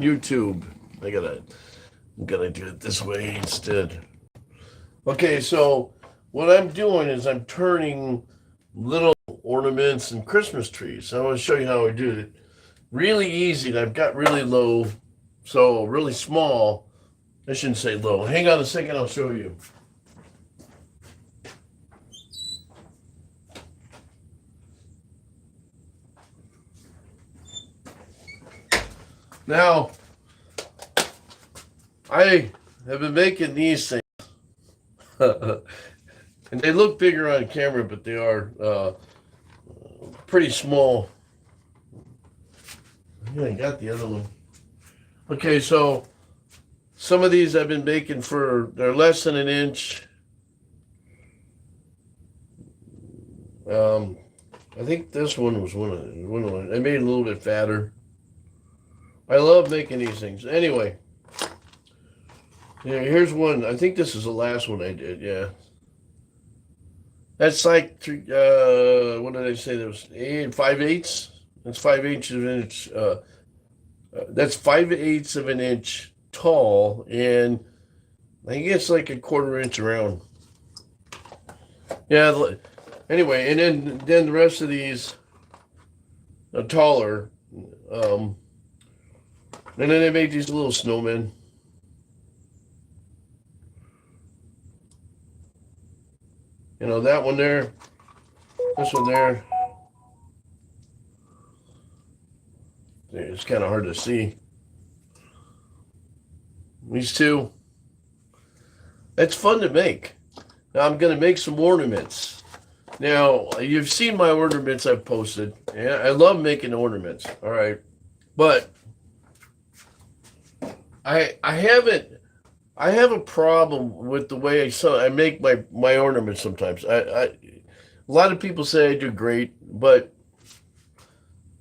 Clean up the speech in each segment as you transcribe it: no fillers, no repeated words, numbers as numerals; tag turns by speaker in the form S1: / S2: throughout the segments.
S1: YouTube. I'm gonna do it this way instead. Okay, so what I'm doing is I'm turning little ornaments and Christmas trees. I want to show you how I do it. Really easy. And I've got really low, so really small. I shouldn't say low. Hang on a second, I'll show you. Now, I have been making these things, and they look bigger on camera, but they are pretty small. Yeah, I got the other one. Okay, so some of these I've been making they're less than an inch. I think this one was one of them. I made it a little bit fatter. I love making these things. Anyway, yeah, here's one. I think this is the last one I did. Yeah, that's like what did I say? That was 5/8. That's 5/8 of an inch. That's 5/8 of an inch tall, and I think it's like a quarter inch around. Yeah. Anyway, and then the rest of these are taller. And then I made these little snowmen. You know, that one there, this one there. It's kind of hard to see. These two. It's fun to make. Now I'm going to make some ornaments. Now, you've seen my ornaments I've posted. And I love making ornaments. All right. But I have a problem with the way I make my ornaments sometimes. A lot of people say I do great, but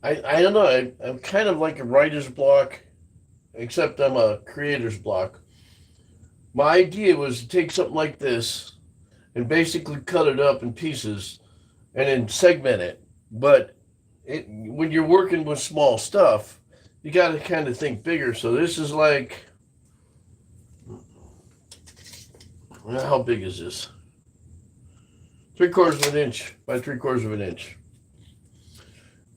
S1: I don't know. I'm kind of like a writer's block, except I'm a creator's block. My idea was to take something like this and basically cut it up in pieces and then segment it. But when you're working with small stuff, you got to kind of think bigger. So this is like, how big is this? 3/4 of an inch by 3/4 of an inch.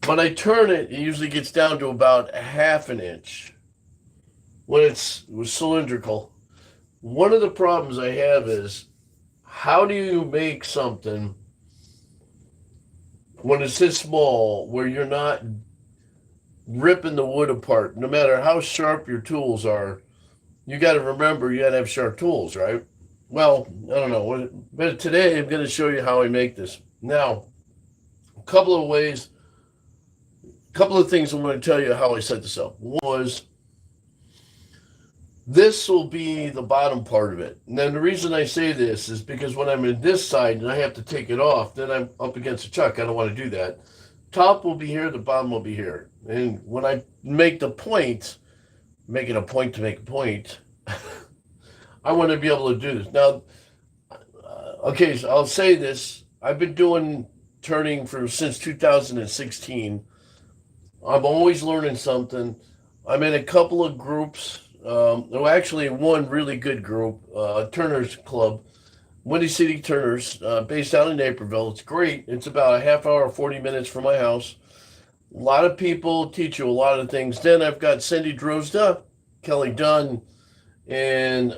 S1: When I turn it, it usually gets down to about 1/2 an inch when it was cylindrical. One of the problems I have is, how do you make something when it's this small where you're not ripping the wood apart? No matter how sharp your tools are, you got to remember you got to have sharp tools, right? Well, I don't know, but today I'm going to show you how I make this. Now, a couple of things I want to tell you how I set this up. One was, this will be the bottom part of it. And then the reason I say this is because when I'm in this side and I have to take it off, then I'm up against a chuck. I don't want to do that. Top will be here, the bottom will be here. And when I make the point, making a point to make a point, I want to be able to do this. Now, okay, so I'll say this. I've been doing turning since 2016. I'm always learning something. I'm in a couple of groups. Actually, one really good group, Turner's Club, Windy City Turners, based out in Naperville. It's great. It's about a half hour, 40 minutes from my house. A lot of people teach you a lot of things. Then I've got Cindy Drozda, Kelly Dunn, and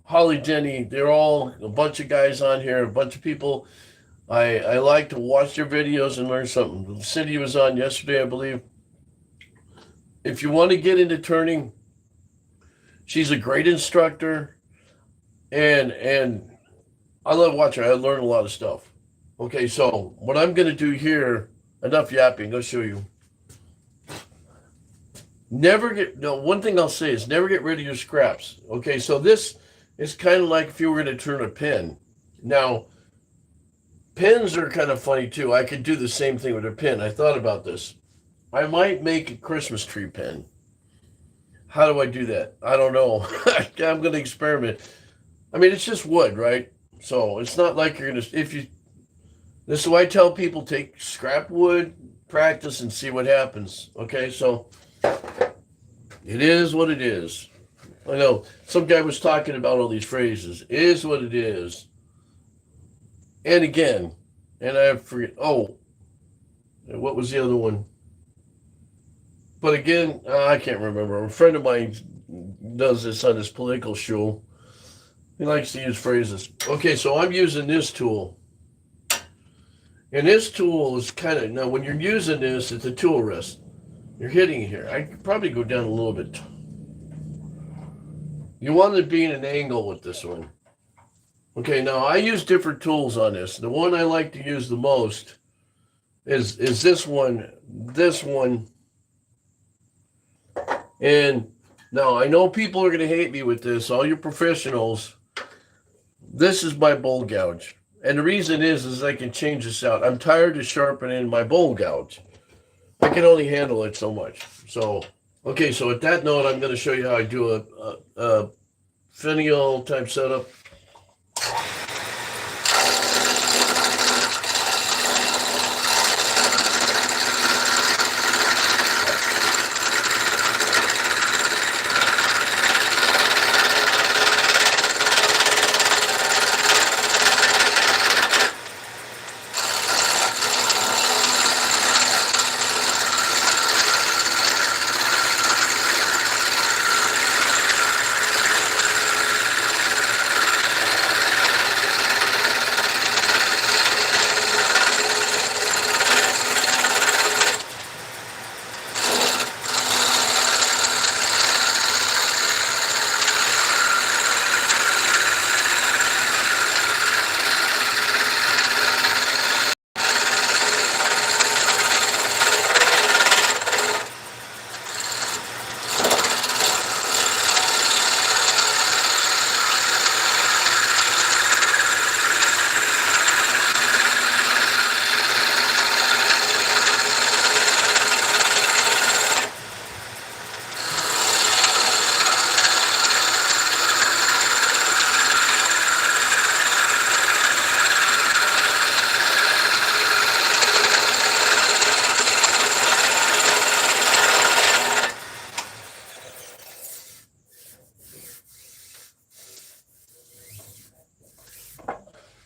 S1: Holly Denny. They're all a bunch of guys on here, a bunch of people. I like to watch their videos and learn something. Cindy was on yesterday, I believe. If you want to get into turning, she's a great instructor, and I love watching her. I learn a lot of stuff. Okay, so what I'm going to do here, enough yapping, I'll show you. One thing I'll say is never get rid of your scraps. Okay, so this is kind of like if you were going to turn a pin. Now, pins are kind of funny too. I could do the same thing with a pin. I thought about this. I might make a Christmas tree pin. How do I do that? I don't know. I'm going to experiment. I mean, it's just wood, right? So it's not like you're going to, this is why I tell people, take scrap wood, practice, and see what happens. Okay, so It is what it is. I know some guy was talking about all these phrases. It is what it is. And again, and I forget. Oh, what was the other one? But again, I can't remember. A friend of mine does this on his political show. He likes to use phrases. Okay, so I'm using this tool. And this tool is kind of, now when you're using this, it's a tool rest. You're hitting it here. I could probably go down a little bit. You want to be in an angle with this one. Okay, now I use different tools on this. The one I like to use the most is this one. This one. And now I know people are going to hate me with this, all you professionals. This is my bowl gouge. And the reason is I can change this out. I'm tired of sharpening my bowl gouge. I can only handle it so much. So, okay, so at that note, I'm going to show you how I do a finial type setup.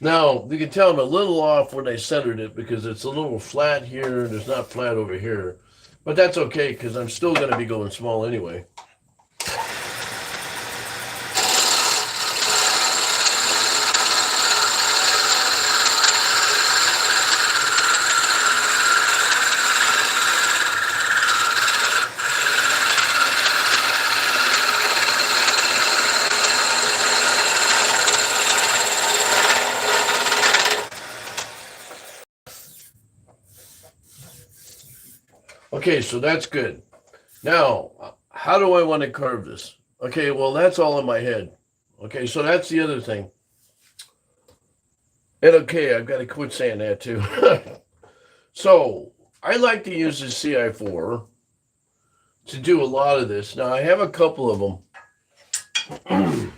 S1: Now, you can tell I'm a little off when I centered it because it's a little flat here and it's not flat over here. But that's okay because I'm still going to be going small anyway. Okay, so that's good. Now, how do I want to carve this? Okay, well, that's all in my head. Okay, so that's the other thing. And okay, I've got to quit saying that too. So, I like to use the CI4 to do a lot of this. Now, I have a couple of them.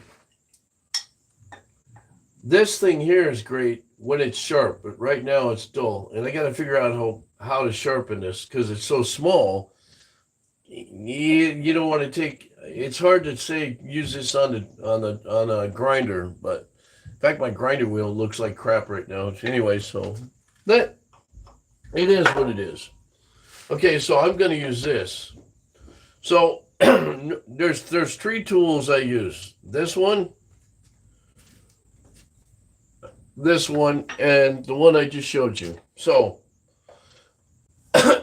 S1: This thing here is great when it's sharp, but right now it's dull. And I got to figure out how to sharpen this because it's so small. You don't want to take. It's hard to say use this on a grinder, but in fact, my grinder wheel looks like crap right now. Anyway, so that it is what it is. Okay, so I'm going to use this. So there's three tools I use. This one, and the one I just showed you. So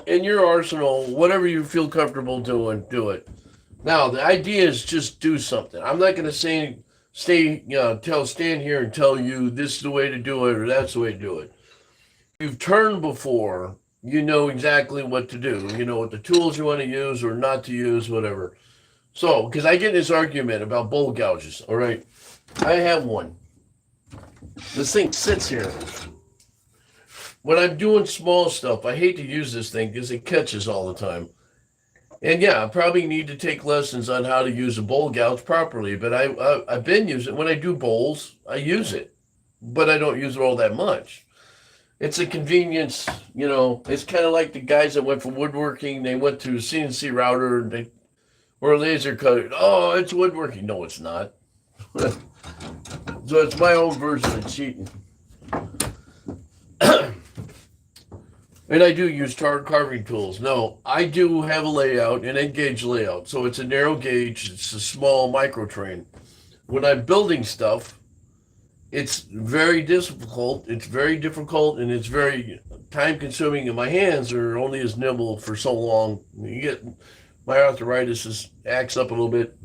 S1: in your arsenal, whatever you feel comfortable doing, do it. Now the idea is just do something. I'm not going to stand here and tell you this is the way to do it or that's the way to do it. You've turned before, you know exactly what to do. You know what the tools you want to use or not to use, whatever. So, because I get in this argument about bowl gouges, all right? I have one. This thing sits here. When I'm doing small stuff, I hate to use this thing because it catches all the time. And yeah, I probably need to take lessons on how to use a bowl gouge properly, but I've been using it. When I do bowls, I use it, but I don't use it all that much. It's a convenience, it's kind of like the guys that went for woodworking. They went to CNC router, and or a laser cutter. Oh, it's woodworking. No, it's not. So it's my own version of cheating. And I do use carving tools. No, I do have a layout, an end gauge layout. So it's a narrow gauge, it's a small micro train. When I'm building stuff, it's very difficult. It's very difficult and it's very time consuming, and my hands are only as nimble for so long. You get my arthritis acts up a little bit.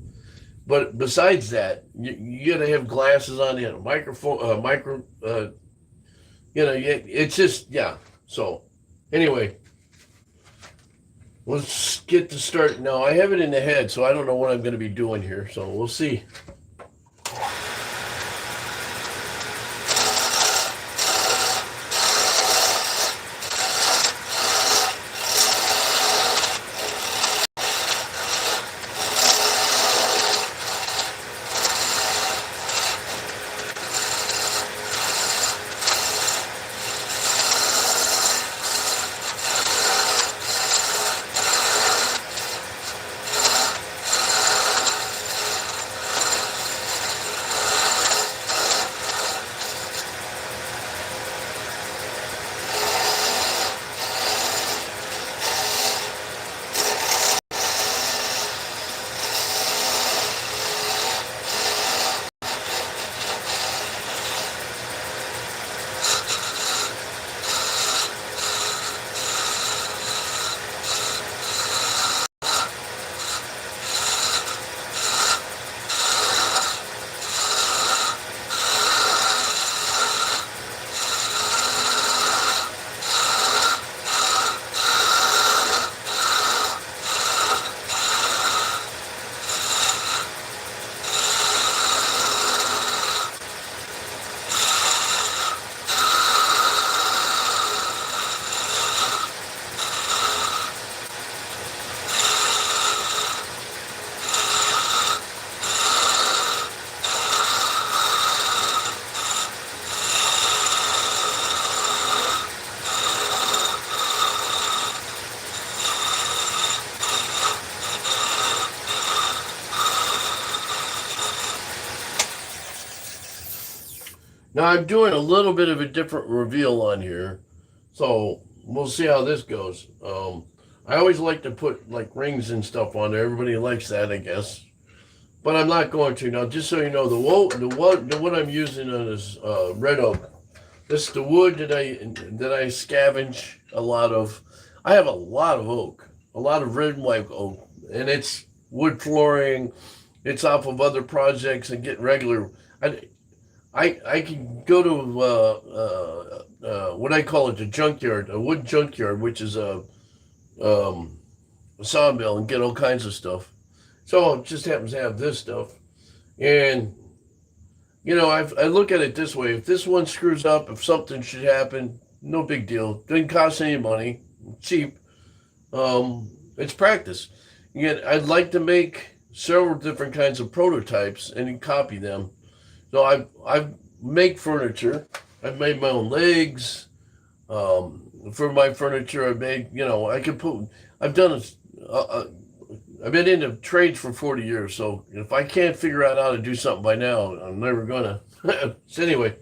S1: But besides that, you got to have glasses on, a microphone, it's just, yeah. So, anyway, let's get to start now. I have it in the head, so I don't know what I'm going to be doing here. So we'll see. Now I'm doing a little bit of a different reveal on here, so we'll see how this goes. I always like to put like rings and stuff on there. Everybody likes that, I guess, but I'm not going to now. Just so you know, the wood I'm using on is red oak. This is the wood that I scavenge a lot of. I have a lot of oak, a lot of red and white oak, and it's wood flooring. It's off of other projects and get regular. I, I can go to what I call it, the junkyard, a wood junkyard, which is a sawmill, and get all kinds of stuff. So it just happens to have this stuff, and I look at it this way: if this one screws up, if something should happen, no big deal. Didn't cost any money, cheap. It's practice. Yet I'd like to make several different kinds of prototypes and copy them. So I make furniture. I've made my own legs. For my furniture, I've made, I could put, I've done I've been into trades for 40 years. So if I can't figure out how to do something by now, I'm never gonna. So anyway.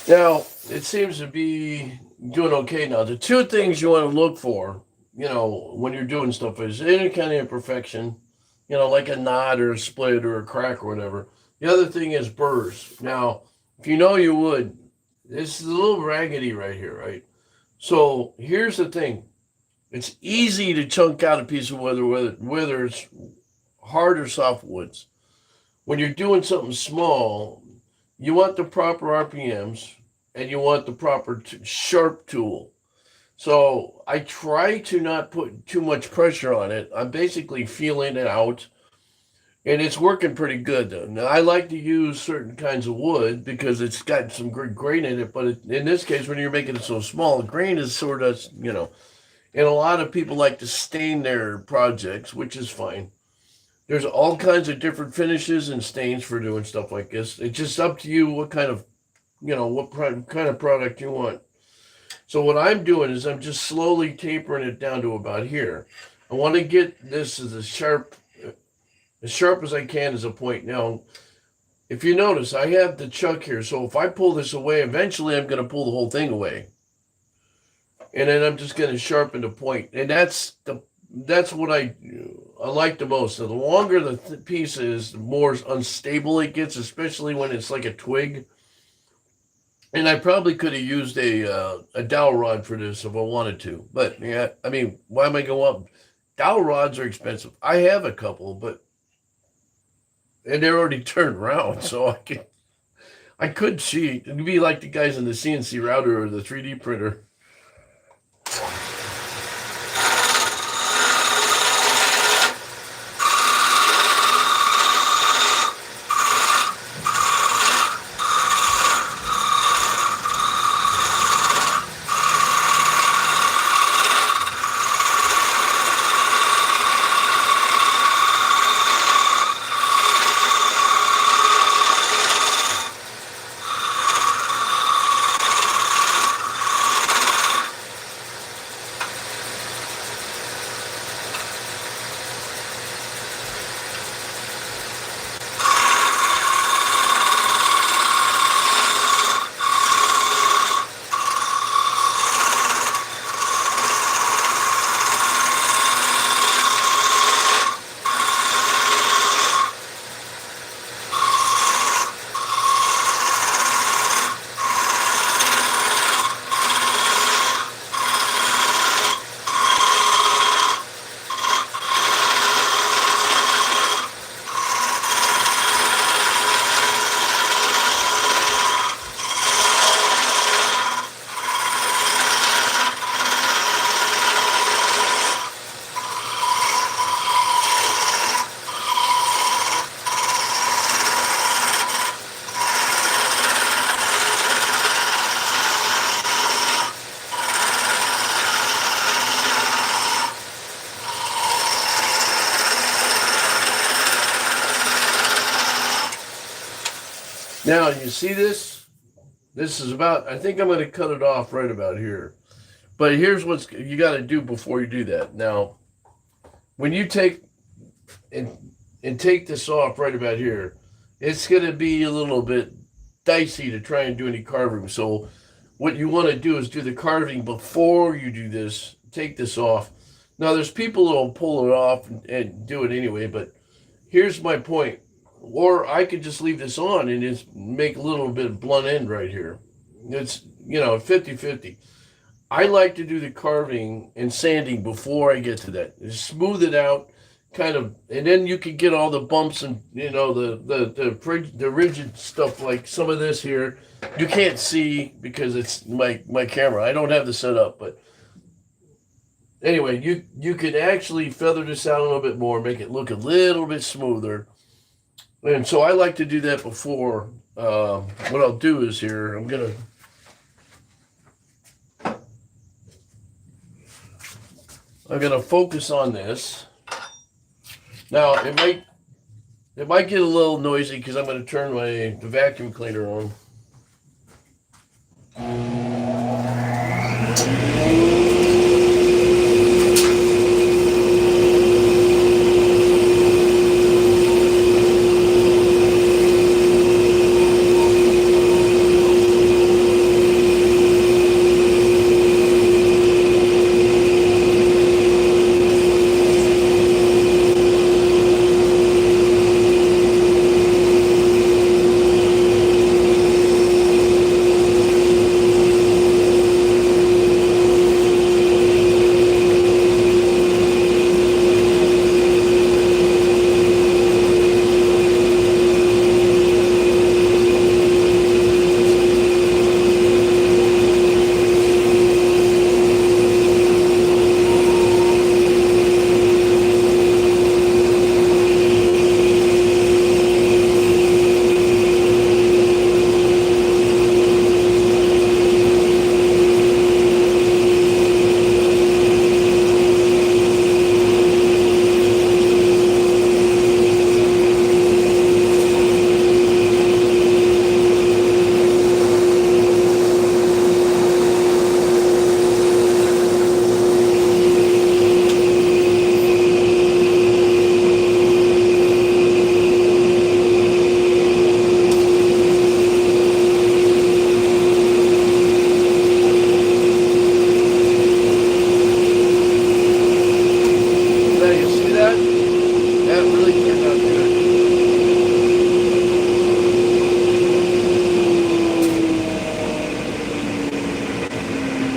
S1: Now, it seems to be doing okay now. The two things you want to look for, when you're doing stuff is any kind of imperfection, like a knot or a split or a crack or whatever. The other thing is burrs. Now, if you know your wood, this is a little raggedy right here, right? So here's the thing. It's easy to chunk out a piece of wood, whether it's hard or soft woods. When you're doing something small, you want the proper RPMs and you want the proper sharp tool. So I try to not put too much pressure on it. I'm basically feeling it out, and it's working pretty good though. Now I like to use certain kinds of wood because it's got some good grain in it. But in this case, when you're making it so small, grain is sort of, and a lot of people like to stain their projects, which is fine. There's all kinds of different finishes and stains for doing stuff like this. It's just up to you what kind of, kind of product you want. So what I'm doing is I'm just slowly tapering it down to about here. I want to get this as sharp as I can as a point. Now, if you notice, I have the chuck here. So if I pull this away, eventually I'm going to pull the whole thing away. And then I'm just going to sharpen the point. And that's what I like the most. So the longer the piece is, the more unstable it gets, especially when it's like a twig. And I probably could have used a dowel rod for this if I wanted to. But yeah, I mean, why am I going up? Dowel rods are expensive. I have a couple, and they're already turned around, so I could cheat. It'd be like the guys in the CNC router or the 3D printer. Now, you see this? This is about, I think I'm going to cut it off right about here. But here's what you got to do before you do that. Now, when you take and take this off right about here, it's going to be a little bit dicey to try and do any carving. So what you want to do is do the carving before you do this. Take this off. Now, there's people that will pull it off and do it anyway, but here's my point. Or I could just leave this on and just make a little bit of blunt end right here. It's, 50-50. I like to do the carving and sanding before I get to that. Just smooth it out, kind of, and then you can get all the bumps and, the rigid stuff like some of this here. You can't see because it's my camera. I don't have the setup, but anyway, you could actually feather this out a little bit more, make it look a little bit smoother. And so I like to do that before. What I'll do is here, I'm gonna focus on this. Now it might get a little noisy because I'm gonna turn the vacuum cleaner on.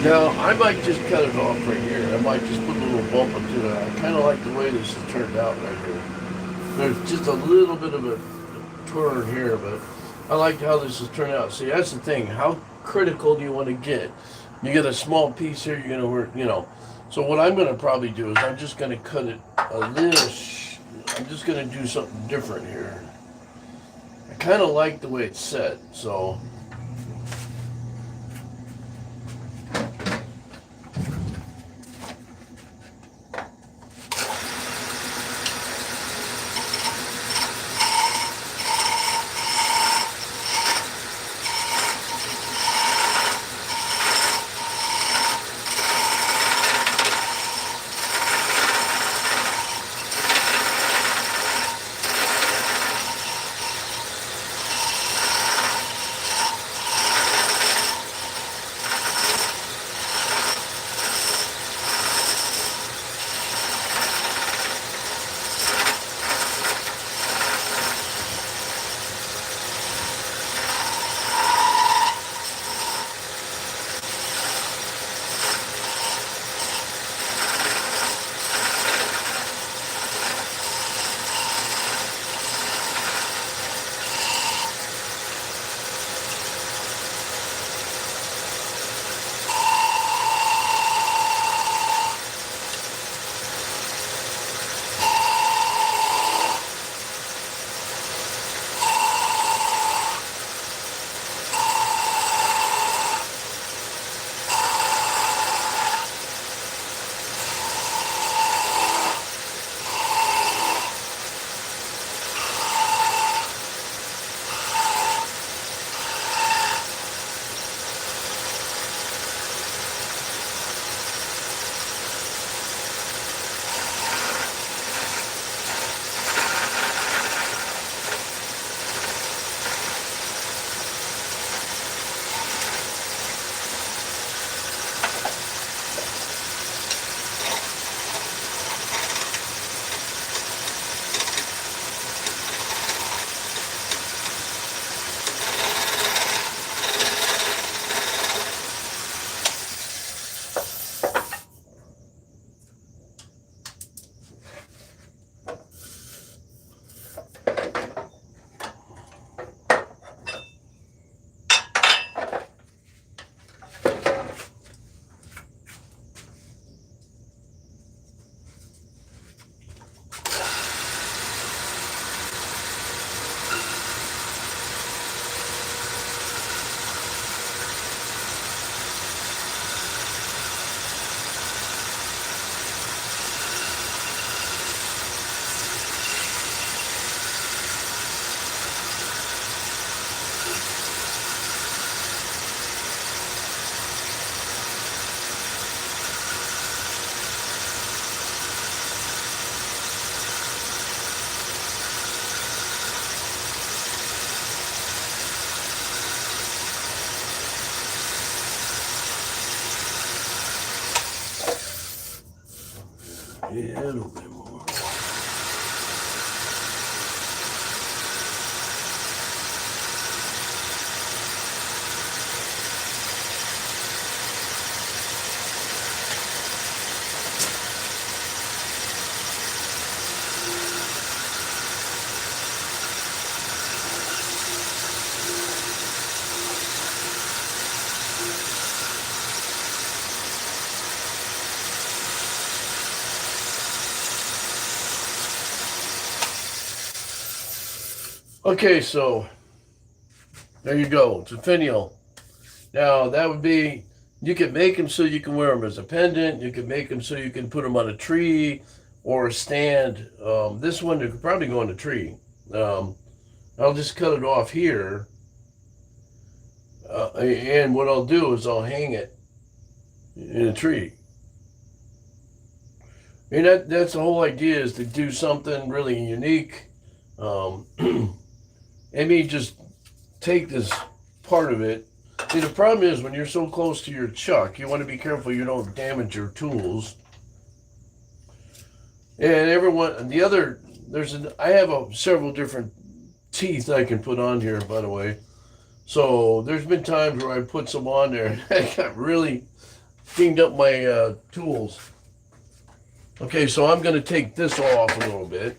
S1: Now, I might just cut it off right here. I might just put a little bump into it. I kind of like the way this has turned out right here. There's just a little bit of a turn here, but I like how this has turned out. See, that's the thing. How critical do you want to get? You get a small piece here, you're going to work, you know. So what I'm going to probably do is I'm just going to cut it a little, I'm just going to do something different here. I kind of like the way it's set, so. Yeah, a little bit more. Okay, so there you go. It's a finial. Now that would be, you can make them so you can wear them as a pendant. You can make them so you can put them on a tree or a stand. This one could probably go on a tree. I'll just cut it off here. And what I'll do is I'll hang it in a tree. And that's the whole idea, is to do something really unique. Let me just take this part of it. See, the problem is when you're so close to your chuck, you want to be careful you don't damage your tools. And I have several different teeth I can put on here, by the way. So there's been times where I put some on there and I got really cleaned up my tools. Okay, so I'm going to take this off a little bit.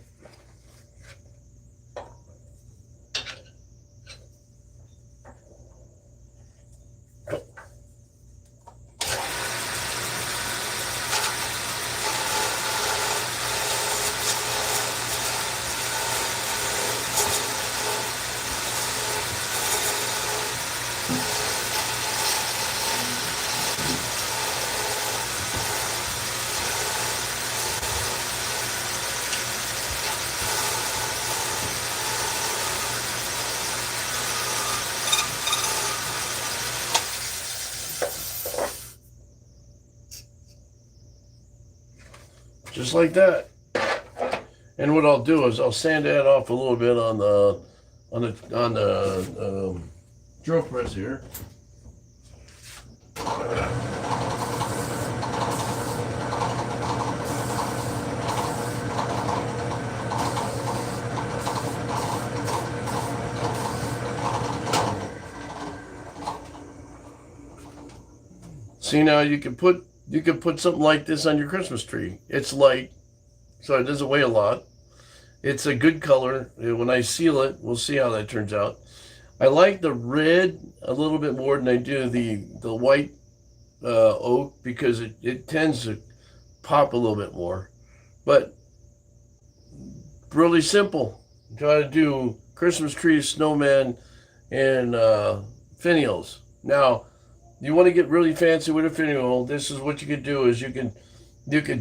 S1: Just like that. And what I'll do is I'll sand that off a little bit on the drill press here. See, now you can put something like this on your Christmas tree. It's light, so it doesn't weigh a lot. It's a good color. When I seal it, we'll see how that turns out. I like the red a little bit more than I do the white oak, because it tends to pop a little bit more. But really simple. Try to do Christmas trees, snowmen, and finials. Now, you want to get really fancy with a finial. This is what you could do: is you could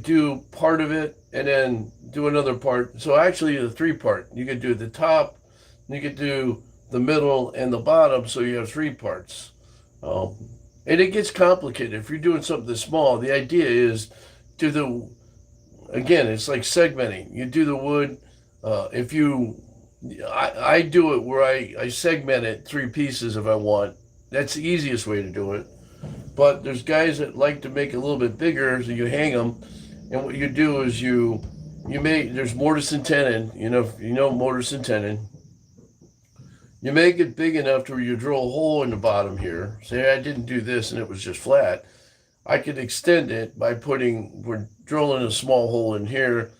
S1: do part of it and then do another part. So actually, the three part. You could do the top, you could do the middle, and the bottom. So you have three parts. And it gets complicated if you're doing something this small. The idea is again, it's like segmenting. You do the wood. I do it where I segment it three pieces if I want. That's the easiest way to do it. But there's guys that like to make it a little bit bigger, so you hang them. And what you do is you make, there's mortise and tenon. You know mortise and tenon. You make it big enough to where you drill a hole in the bottom here. Say I didn't do this and it was just flat. I could extend it by we're drilling a small hole in here,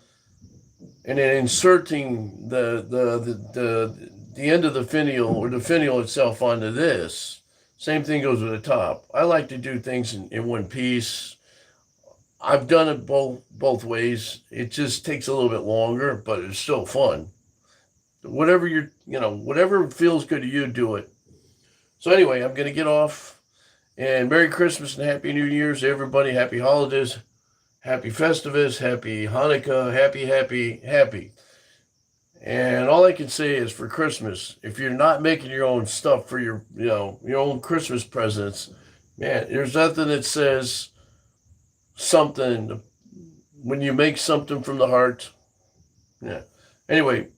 S1: and then inserting the end of the finial, or the finial itself, onto this. Same thing goes with the top. I like to do things in one piece. I've done it both ways. It just takes a little bit longer, but it's still fun. Whatever whatever feels good to you, do it. So anyway, I'm going to get off. And Merry Christmas and Happy New Year's to everybody. Happy holidays. Happy Festivus. Happy Hanukkah. Happy. And all I can say is, for Christmas, if you're not making your own stuff for your own Christmas presents, man, there's nothing that says something when you make something from the heart. Yeah. Anyway,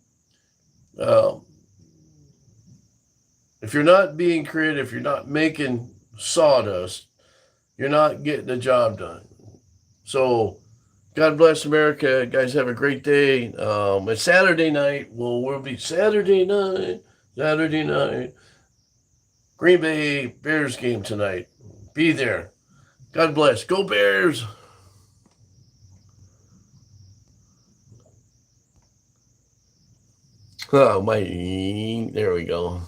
S1: if you're not being creative, you're not making sawdust, you're not getting the job done. So, God bless America. Guys, have a great day. It's Saturday night. We'll be Saturday night. Green Bay Bears game tonight. Be there. God bless. Go Bears. Oh, there we go.